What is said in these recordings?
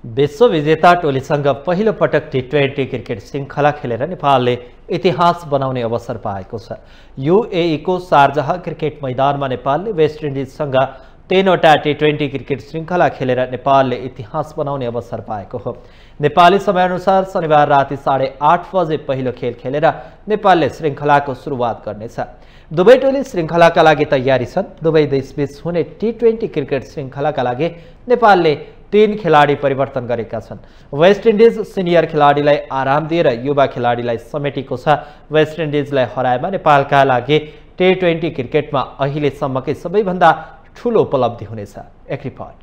विश्व विजेता टोलीसँग पहिलो पटक टी20 क्रिकेट श्रृङ्खला खेलेर नेपालले इतिहास बनाउने अवसर पाएको छ। यूएई को शारजाह क्रिकेट मैदानमा नेपालले वेस्ट इन्डिजसँग 3वटा टी20 क्रिकेट श्रृङ्खला खेलेर नेपालले इतिहास बनाउने अवसर पाएको हो। नेपाली समयअनुसार शनिबार राति 8:30 बजे पहिलो खेल खेलेर नेपालले श्रृङ्खलाको सुरुवात गर्नेछ। दुवै टोली श्रृङ्खलाका लागि तयारी छन्। दुवै देशबीच हुने टी20 क्रिकेट श्रृङ्खलाका लागि नेपालले 3 खेलाडी परिवर्तन गरेका छन्। वेस्ट इन्डिज सिनियर खेलाडीलाई आराम दिएर युवा खेलाडीलाई समेटेको छ। वेस्ट इन्डिजलाई हराएमा नेपालका लागि टी20 क्रिकेटमा अहिलेसम्मकै सबैभन्दा ठूलो उपलब्धि हुनेछ। एक रिपोर्ट।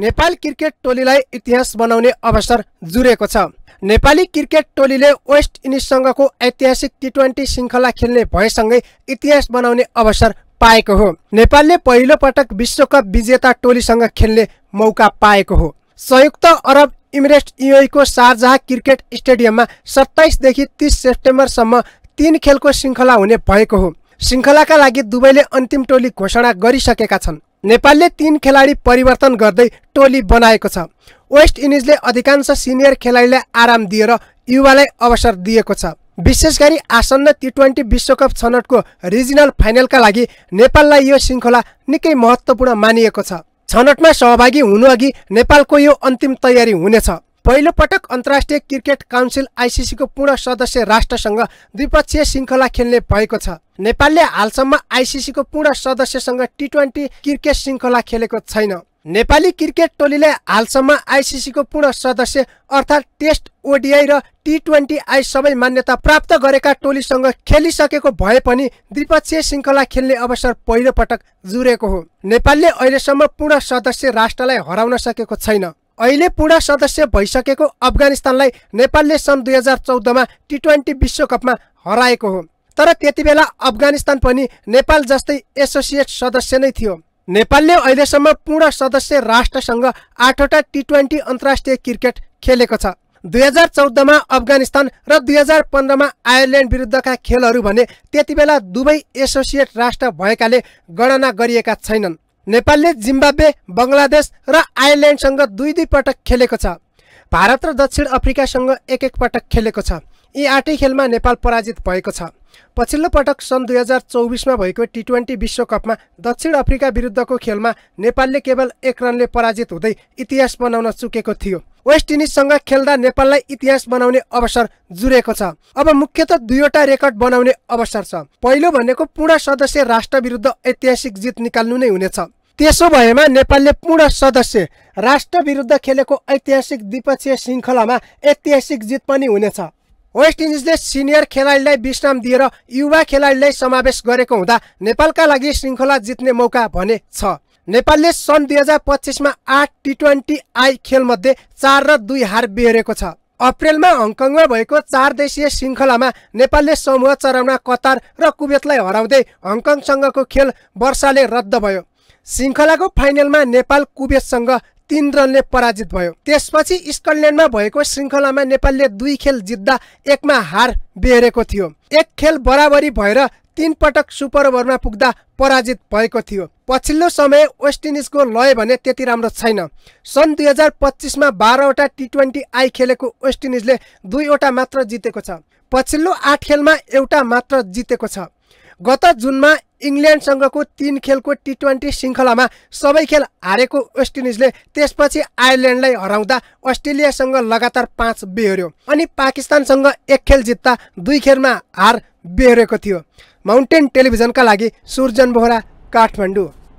नेपाल क्रिकेट टोलीलाई इतिहास बनाउने अवसर जुरेको छ। नेपाली क्रिकेट टोलीले वेस्ट इन्डिजसँगको ऐतिहासिक टी20 श्रृङ्खला खेल्ने भएसँगै इतिहास बनाउने अवसर पाएको हो। नेपालले पहिलो पटक विश्वकप विजेता टोलीसँग खेल्ने मौका पाएको हो। संयुक्त अरब इमिरेट्स यूएई को शारजाह क्रिकेट स्टेडियममा 27 देखि 30 सेप्टेम्बरसम्म 3 खेलको श्रृङ्खला हुने भएको हो। श्रृङ्खलाका लागि दुवैले अन्तिम टोली घोषणा गरिसकेका छन्। नेपालले 3 खेलाडी परिवर्तन गर्दै टोली बनाएको छ। वेस्ट इन्डिजले अधिकांश सिनियर खेलाडीलाई आराम दिएर युवालाई अवसर दिएको छ। विशेष गरी आसन्न टी20 विश्वकप छनौटको रिजनल फाइनलका लागि नेपाललाई यो श्रृङ्खला निकै महत्त्वपूर्ण मानिएको छ। छनौटमा सहभागी हुनुअघि नेपालको यो अन्तिम तयारी हुनेछ। पहिलो पटक अन्तर्राष्ट्रिय क्रिकेट काउन्सिल आईसीसी को पूर्ण सदस्य राष्ट्रसँग द्विपक्षीय श्रृङ्खला खेल्ने भएको छ। नेपालले हालसम्म आईसीसी को पूर्ण सदस्यसँग टी20 क्रिकेट श्रृङ्खला खेलेको छैन। नेपाली क्रिकेट टोलीले हालसम्म आईसीसी को पूर्ण सदस्य अर्थात् टेस्ट, ओडीआई र टी20 सबै मान्यता प्राप्त गरेका टोलीसँग खेलिसकेको भए पनि द्विपक्षीय श्रृङ्खला खेल्ने अवसर पहिलो पटक जुरेको हो। नेपालले अहिलेसम्म पूर्ण सदस्य राष्ट्रलाई हराउन सकेको छैन। अहिले पूर्ण सदस्य भइसकेको अफगानिस्तानलाई नेपालले सन् 2014 मा टी20 विश्वकपमा हराएको हो। तर त्यतिबेला अफगानिस्तान पनि नेपाल जस्तै एसोसिएट सदस्य नै थियो। नेपालले अहिलेसम्म पूर्ण सदस्य राष्ट्रसँग 8वटा टी20 अन्तर्राष्ट्रिय क्रिकेट खेलेको छ। 2014 मा अफगानिस्तान र 2015 मा आयरल्यान्ड विरुद्धका खेलहरू भने त्यतिबेला दुवै एसोसिएट राष्ट्र भएकाले गणना गरिएका छैनन्। नेपालले जिम्बाब्वे, बङ्गलादेश र आयरल्यान्डसँग 2 पटक खेलेको छ। भारत र दक्षिण अफ्रिकासँग 1 पटक खेलेको छ। यी 8 खेलमा नेपाल पराजित भएको छ। पछिल्लो पटक सन् 2024 मा भएको टी20 विश्वकपमा दक्षिण अफ्रिका विरुद्धको खेलमा नेपालले केवल 1 रनले पराजित हुँदै इतिहास बनाउन चुकेको थियो। वेस्ट इन्डिजसँग खेल्दा नेपाललाई इतिहास बनाउने अवसर जुरेको छ। अब मुख्यतः 2वटा रेकर्ड बनाउने अवसर छ। पहिलो भनेको पूर्ण सदस्य राष्ट्र विरुद्ध ऐतिहासिक जित निकाल्नु नै हुनेछ। त्यसो भएमा नेपालले पूर्ण सदस्य राष्ट्र विरुद्ध खेलेको ऐतिहासिक द्विपक्षीय श्रृङ्खलामा ऐतिहासिक जित पनि हुनेछ। वेस्ट इन्डिजले सिनियर खेलाडीलाई विश्राम दिएर युवा खेलाडीलाई समावेश गरेको हुँदा नेपालका लागि श्रृङ्खला जित्ने मौका भने छ। नेपालले सन् 2025 मा 8 टी20 खेलमध्ये 4 र 2 हार बेहोरेको छ। अप्रेलमा हङकङमा भएको 4 देशीय श्रृङ्खलामा नेपालले समूह चरणमा कतार र कुवेतलाई हराउँदै हङकङसँगको खेल वर्षाले रद्द भयो। श्रृङ्खलाको फाइनलमा नेपाल कुवेतसँग 3 रनले पराजित भयो। त्यसपछि स्कटल्यान्डमा भएको श्रृङ्खलामा नेपालले 2 खेल जित्दा 1 मा हार बेहोरेको थियो। 1 खेल बराबरी भएर 3 पटक सुपर ओभरमा पुग्दा पराजित भएको थियो। पछिल्लो समय वेस्ट इन्डिजको लय भने त्यति राम्रो छैन। सन् 2025 मा 12वटा टी20 खेलेको वेस्ट इन्डिजले 2वटा मात्र जितेको छ। पछिल्लो 8 खेलमा एउटा मात्र जितेको छ। गत जुनमा इङ्ल्यान्डसँगको 3 खेलको टी20 श्रृङ्खलामा सबै खेल हारेको वेस्ट इन्डिजले त्यसपछि आयरल्यान्डलाई हराउँदा अस्ट्रेलियासँग लगातार 5 बेहोर्यो अनि पाकिस्तानसँग 1 खेल जित्दा 2 खेलमा हार बेहोरेको थियो। माउन्टेन टेलिभिजनका लागि सुर्जन बोहरा, काठमाडौँ।